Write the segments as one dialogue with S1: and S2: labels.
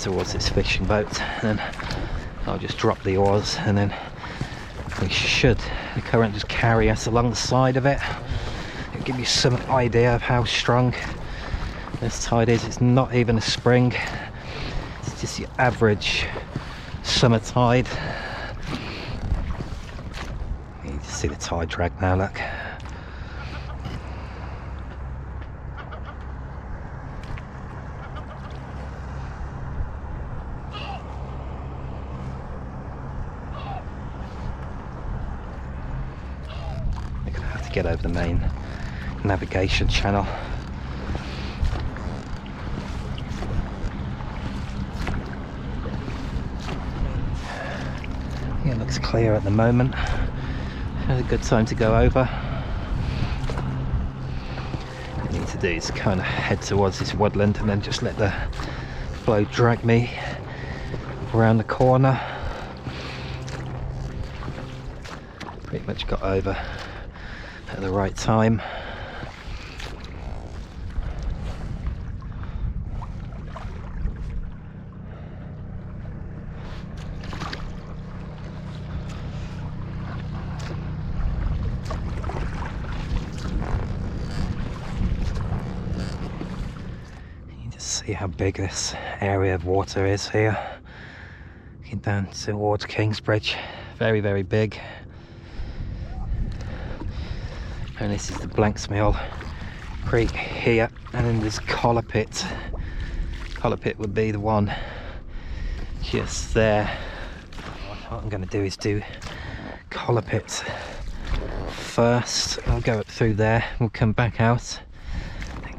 S1: towards this fishing boat, and then I'll just drop the oars, and then we should, the current just carry us along the side of it. It'll give you some idea of how strong this tide is. It's not even a spring, it's just your average summer tide. You can see the tide drag now, look. We're going to have to get over the main navigation channel. Yeah, it looks clear at the moment. A good time to go over. What I need to do is kind of head towards this woodland and then just let the flow drag me around the corner. Pretty much got over at the right time. See how big this area of water is here. Looking down towards Kingsbridge, very, very big. And this is the Blanksmill Creek here, and then there's Collapit. Collapit would be the one just there. What I'm going to do is do Collapit first. I'll go up through there, we'll come back out.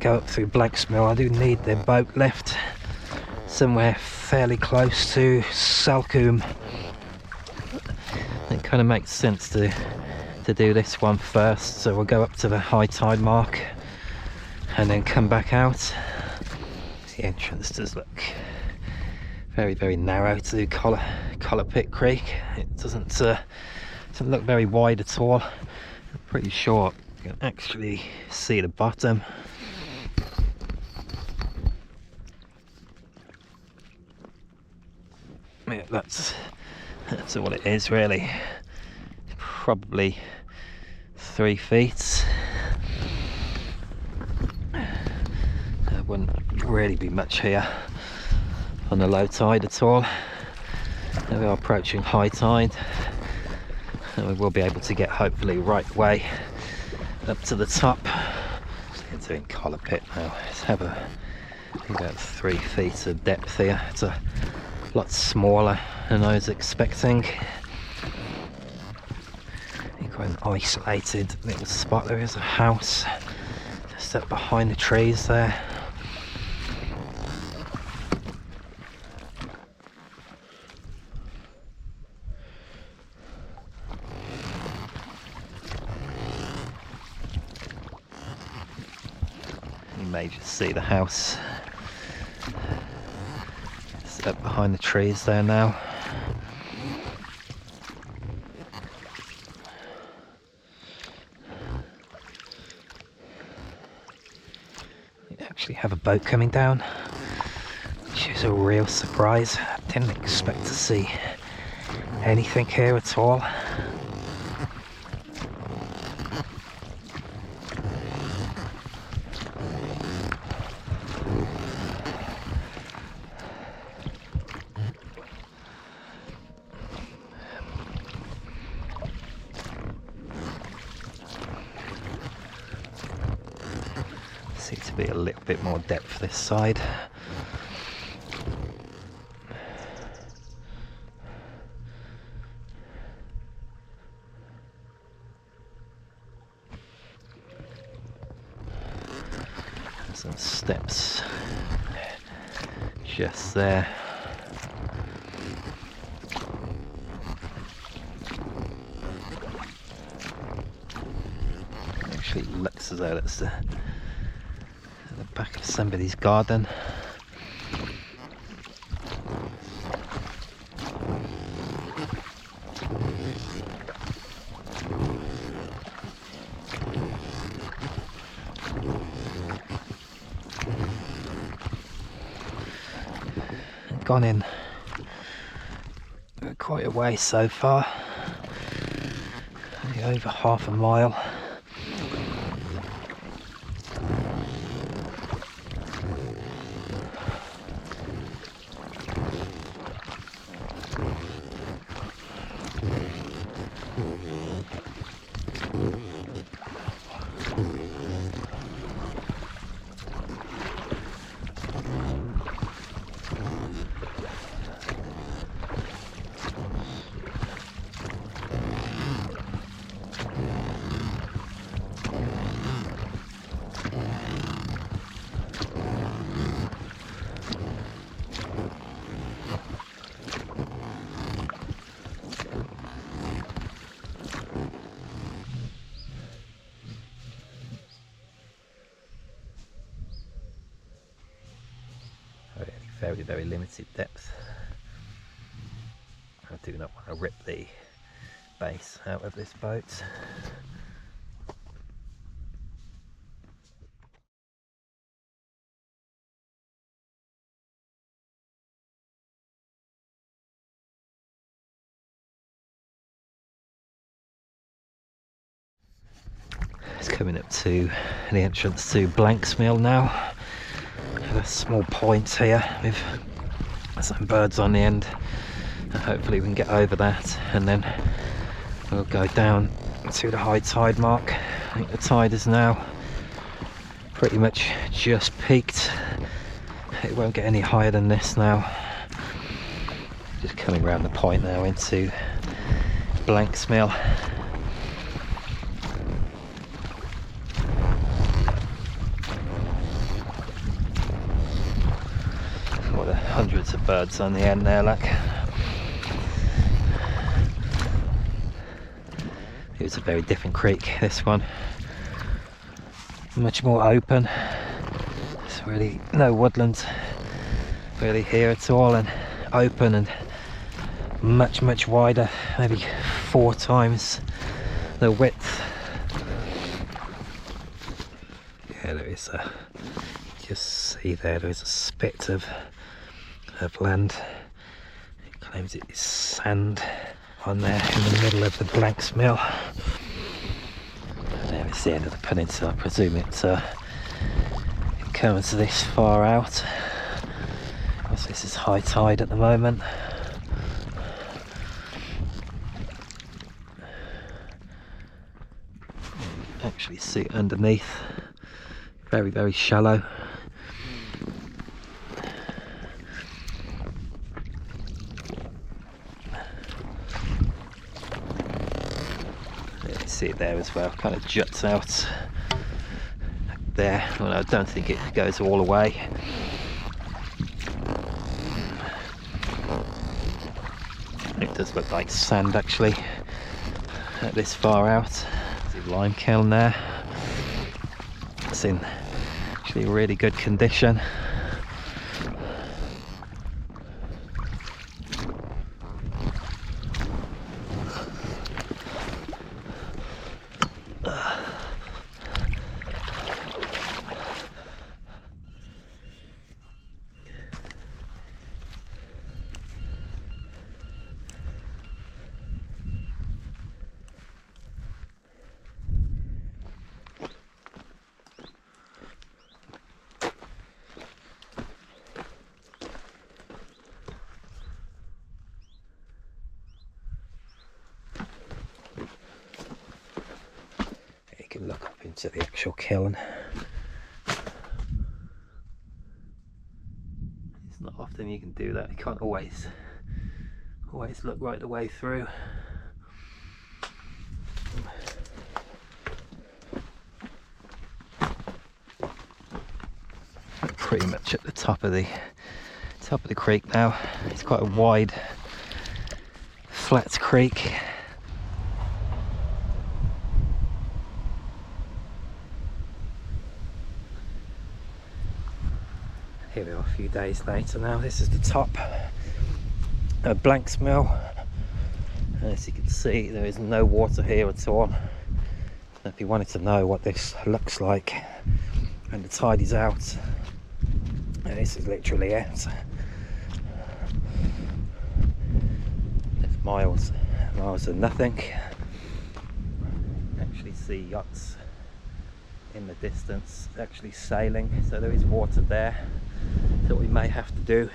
S1: Go up through Blanksmill. I do need the boat left somewhere fairly close to Salcombe. It kind of makes sense to do this one first, so we'll go up to the high tide mark and then come back out. The entrance does look very, very narrow to Collapit Creek. It doesn't look very wide at all. I'm pretty sure you can actually see the bottom. Yeah, that's all it is really. Probably 3 feet. There wouldn't really be much here on the low tide at all. Now we are approaching high tide, and we will be able to get hopefully right way up to the top. It's doing Collapit now. Let's have about 3 feet of depth here. It's a lot smaller than I was expecting. Quite an isolated little spot. There is a house just up behind the trees there. You may just see the house just up behind the trees there now. Actually have a boat coming down, which is a real surprise. I didn't expect to see anything here at all. Seems to be a little bit more depth this side. Some steps just there. Actually looks as though that's the back of somebody's garden. gone in quite a way so far, only over half a mile. Very limited depth. I do not want to rip the base out of this boat. It's coming up to the entrance to Blanksmill now. A small point here with some birds on the end, and hopefully we can get over that, and then we'll go down to the high tide mark. I think the tide is now pretty much just peaked. It won't get any higher than this now. Just coming around the point now into Blanksmill. Hundreds of birds on the end there, look. It was a very different creek, this one. Much more open. There's really no woodland really here at all, and open and much wider, maybe 4 times the width. Yeah, there is a, just see there is a spit of land. It claims it is sand on there in the middle of the Blanksmill. And there is the end of the peninsula. I presume it comes this far out, because this is high tide at the moment. Actually see underneath, very shallow. See it there as well, kind of juts out there. Well, I don't think it goes all the way. It does look like sand actually at this far out. There's a lime kiln there. It's in actually really good condition. Can look up into the actual kiln. It's not often you can do that. You can't always look right the way through. Pretty much at the top of the creek now. It's quite a wide, flat creek. Here we are a few days later now. This is the top of Blanksmill. As you can see, there is no water here at all. If you wanted to know what this looks like when the tide is out, this is literally it. miles of nothing. Actually see yachts in the distance actually sailing, so there is water there. So what we may have to do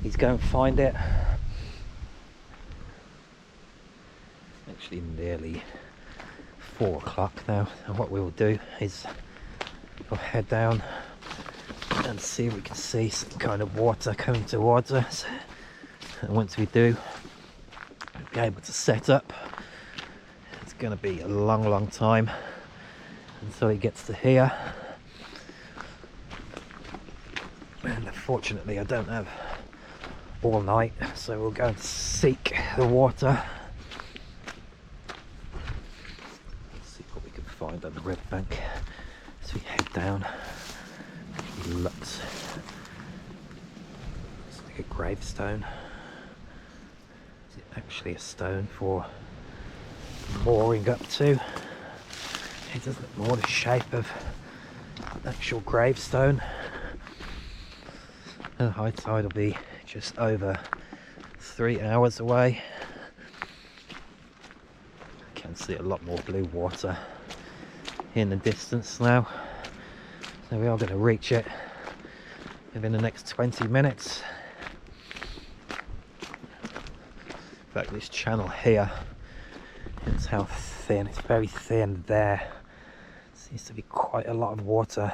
S1: is go and find it. Actually nearly 4 o'clock now, and what we'll do is we'll head down and see if we can see some kind of water coming towards us, and once we do, we'll be able to set up. It's going to be a long time until it gets to here, and unfortunately I don't have all night, so we'll go and seek the water. See what we can find on the riverbank as we head down. It looks like a gravestone. Is it actually a stone for mooring up to? It does look more the shape of an actual gravestone. The high tide will be just over 3 hours away. I can see a lot more blue water in the distance now, so we are going to reach it within the next 20 minutes. In fact, this channel here, it's how thin, it's very thin there. Seems to be quite a lot of water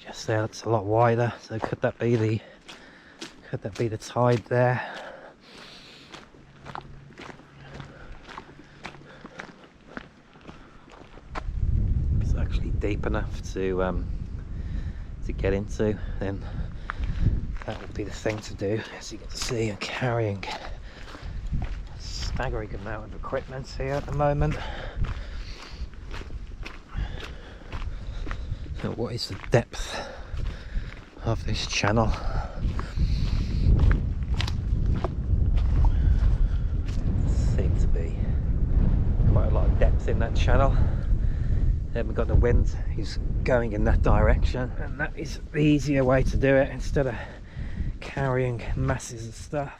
S1: just there. It's a lot wider, so could that be the tide there? It's actually deep enough to get into, then that would be the thing to do. As you can see, I'm carrying a staggering amount of equipment here at the moment. So what is the depth of this channel? Seems to be quite a lot of depth in that channel. Then we've got the wind is going in that direction, and that is the easier way to do it instead of carrying masses of stuff.